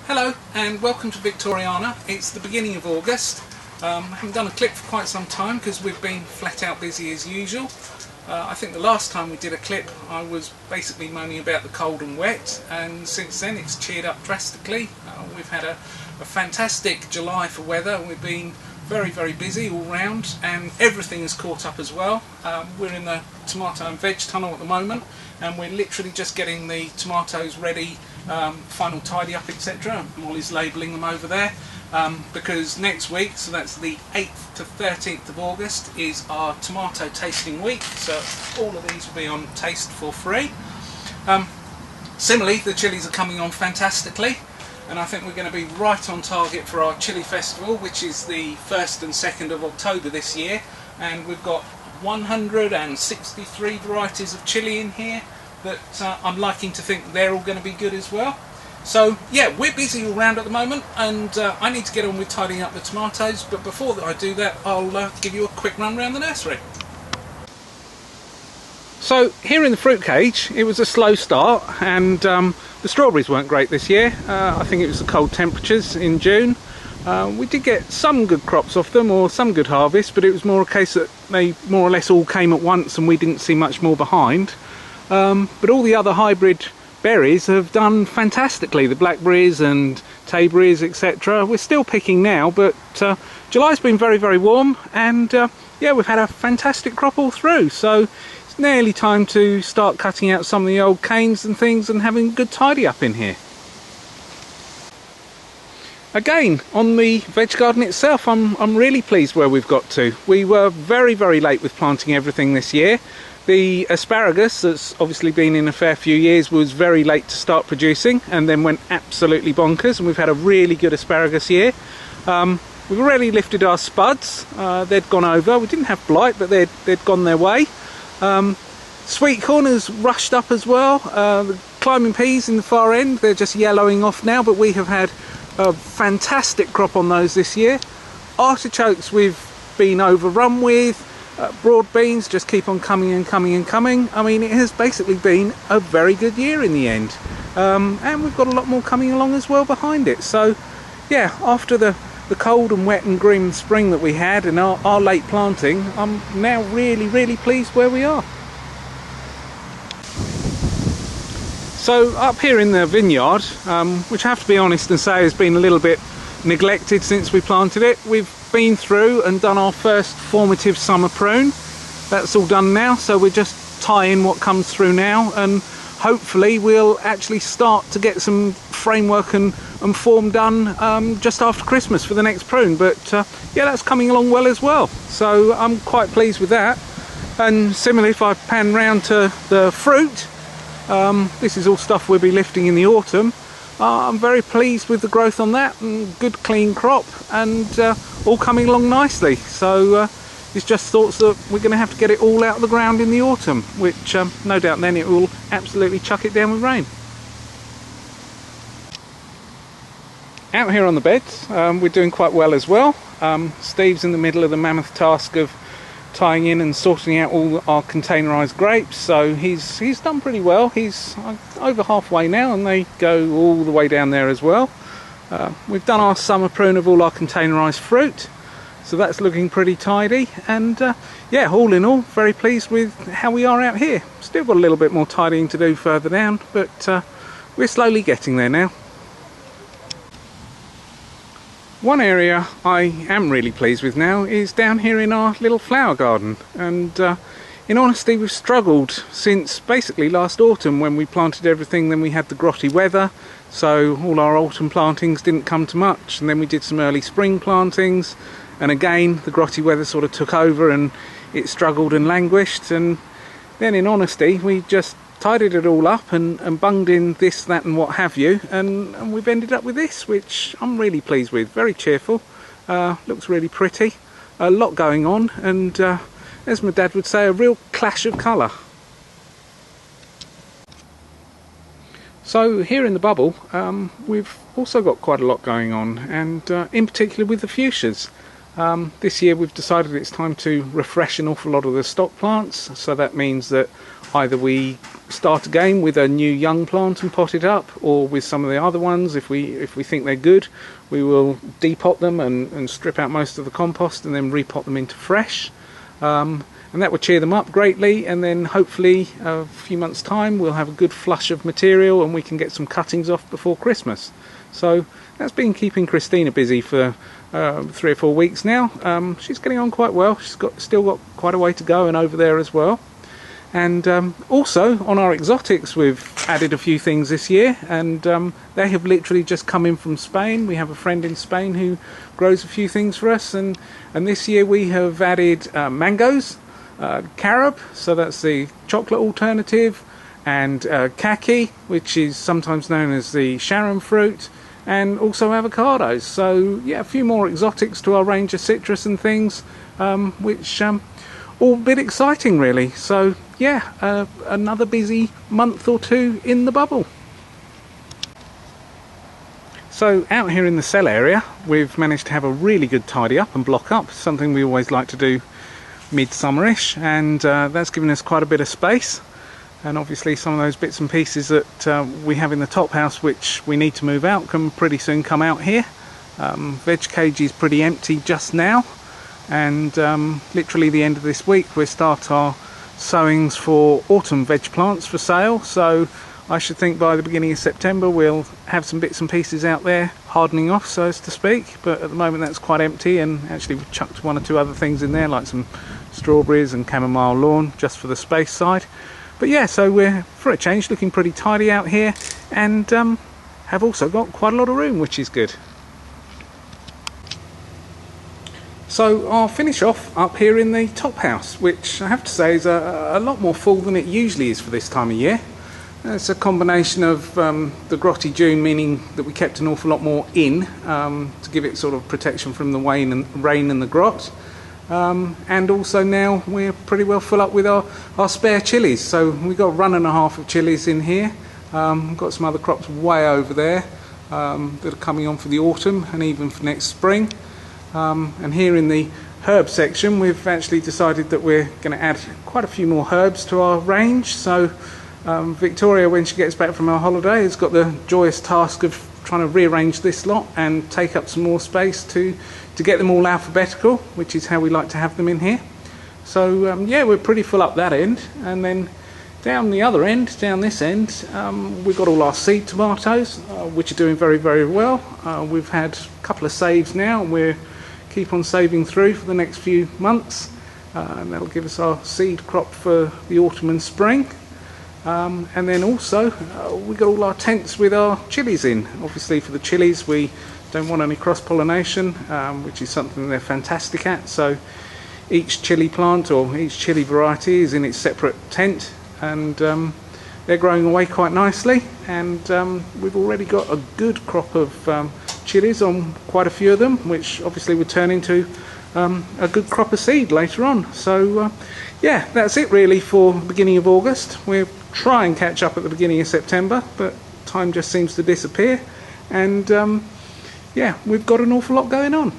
Hello and welcome to Victoriana. It's the beginning of August. I haven't done a clip for quite some time because we've been flat out busy as usual. I think the last time we did a clip I was basically moaning about the cold and wet, and since then it's cheered up drastically. We've had a fantastic July for weather. We've been very busy all round and everything is caught up as well. We're in the tomato and veg tunnel at the moment and we're literally just getting the tomatoes ready, final tidy up, etc. Molly's labelling them over there because next week, so that's the 8th to 13th of August, is our tomato tasting week, so all of these will be on taste for free. Similarly, the chilies are coming on fantastically, and I think we're going to be right on target for our Chilli Festival, which is the 1st and 2nd of October this year, and we've got 163 varieties of chilli in here that I'm liking to think they're all going to be good as well. So yeah, we're busy all round at the moment, and I need to get on with tidying up the tomatoes, but before I do that I'll give you a quick run around the nursery. So here in the fruit cage it was a slow start, and the strawberries weren't great this year. I think it was the cold temperatures in June. We did get some good crops off them, or some good harvest, but it was more a case that they more or less all came at once and we didn't see much more behind. But all the other hybrid berries have done fantastically, the blackberries and tayberries, etc. We're still picking now, but July's been very warm, and yeah, we've had a fantastic crop all through, so it's nearly time to start cutting out some of the old canes and things and having a good tidy up in here. Again, on the veg garden itself, I'm really pleased where we've got to. We were very late with planting everything this year. The asparagus, that's obviously been in a fair few years, was very late to start producing and then went absolutely bonkers, and we've had a really good asparagus year. We've already lifted our spuds. They'd gone over. We didn't have blight, but they'd gone their way. Sweet corn has rushed up as well. The climbing peas in the far end, they're just yellowing off now, but we have had a fantastic crop on those this year. Artichokes we've been overrun with. Broad beans just keep on coming and coming. I mean, it has basically been a very good year in the end, and we've got a lot more coming along as well behind it. So yeah, after the cold and wet and grim spring that we had and our late planting, I'm now really pleased where we are. So up here in the vineyard, which I have to be honest and say has been a little bit neglected since we planted it, we've been through and done our first formative summer prune. That's all done now, so we're just tying what comes through now, and hopefully we'll actually start to get some framework and form done just after Christmas for the next prune. But yeah, that's coming along well as well, so I'm quite pleased with that. And similarly, if I pan round to the fruit, this is all stuff we'll be lifting in the autumn. I'm very pleased with the growth on that, and good clean crop, and all coming along nicely. So it's just thoughts that we're going to have to get it all out of the ground in the autumn, which no doubt then it will absolutely chuck it down with rain. Out here on the beds, we're doing quite well as well. Steve's in the middle of the mammoth task of tying in and sorting out all our containerised grapes, so he's done pretty well. He's over halfway now, and they go all the way down there as well. We've done our summer prune of all our containerised fruit, so that's looking pretty tidy, and yeah, all in all, very pleased with how we are out here. Still got a little bit more tidying to do further down, but we're slowly getting there now. One area I am really pleased with now is down here in our little flower garden, and in honesty we've struggled since basically last autumn when we planted everything. Then we had the grotty weather, so all our autumn plantings didn't come to much, and then we did some early spring plantings, and again the grotty weather sort of took over and it struggled and languished, and then in honesty we just tidied it all up and bunged in this, that and what have you, and we've ended up with this, which I'm really pleased with. Very cheerful, looks really pretty, a lot going on, and as my dad would say, a real clash of colour. So here in the bubble we've also got quite a lot going on, and in particular with the fuchsias. This year we've decided it's time to refresh an awful lot of the stock plants, so that means that either we start again with a new young plant and pot it up, or with some of the other ones. If we think they're good, we will depot them and strip out most of the compost and then repot them into fresh. And that will cheer them up greatly, and then hopefully a few months time we'll have a good flush of material and we can get some cuttings off before Christmas. So that's been keeping Christina busy for 3 or 4 weeks now. She's getting on quite well. She's still got quite a way to go and over there as well. And also on our exotics we've added a few things this year, and they have literally just come in from Spain. We have a friend in Spain who grows a few things for us, and this year we have added mangoes, carob, so that's the chocolate alternative, and kaki, which is sometimes known as the Sharon fruit, and also avocados. So yeah, a few more exotics to our range of citrus and things, which all a bit exciting really. So yeah, another busy month or two in the bubble. So out here in the cell area we've managed to have a really good tidy up and block up, something we always like to do midsummer-ish, and that's given us quite a bit of space. And obviously some of those bits and pieces that we have in the top house which we need to move out can pretty soon come out here. Veg cage is pretty empty just now, and literally the end of this week we'll start our sowings for autumn veg plants for sale. So I should think by the beginning of September we'll have some bits and pieces out there hardening off, so as to speak, but at the moment that's quite empty, and actually we've chucked 1 or 2 other things in there like some strawberries and chamomile lawn just for the space side. But yeah, so we're, for a change, looking pretty tidy out here, and have also got quite a lot of room, which is good. So I'll finish off up here in the top house, which I have to say is a lot more full than it usually is for this time of year. It's a combination of the grotty June, meaning that we kept an awful lot more in to give it sort of protection from the rain and the grot. And also now we're pretty well full up with our spare chilies. So we've got a run and a half of chilies in here. We've got some other crops way over there that are coming on for the autumn and even for next spring. And here in the herb section we've actually decided that we're going to add quite a few more herbs to our range. So Victoria, when she gets back from her holiday, has got the joyous task of trying to rearrange this lot and take up some more space to get them all alphabetical, which is how we like to have them in here. So yeah, we're pretty full up that end, and then down the other end, down this end, we've got all our seed tomatoes, which are doing very, very well. We've had a couple of saves now, and we'll keep on saving through for the next few months, and that'll give us our seed crop for the autumn and spring. And then also we got all our tents with our chilies in. Obviously for the chilies we don't want any cross-pollination, which is something they're fantastic at. So each chili plant or each chili variety is in its separate tent, and they're growing away quite nicely. And we've already got a good crop of chilies on quite a few of them, which obviously would turn into a good crop of seed later on. So yeah, that's it really for the beginning of August. We'll try and catch up at the beginning of September, but time just seems to disappear, and yeah, we've got an awful lot going on.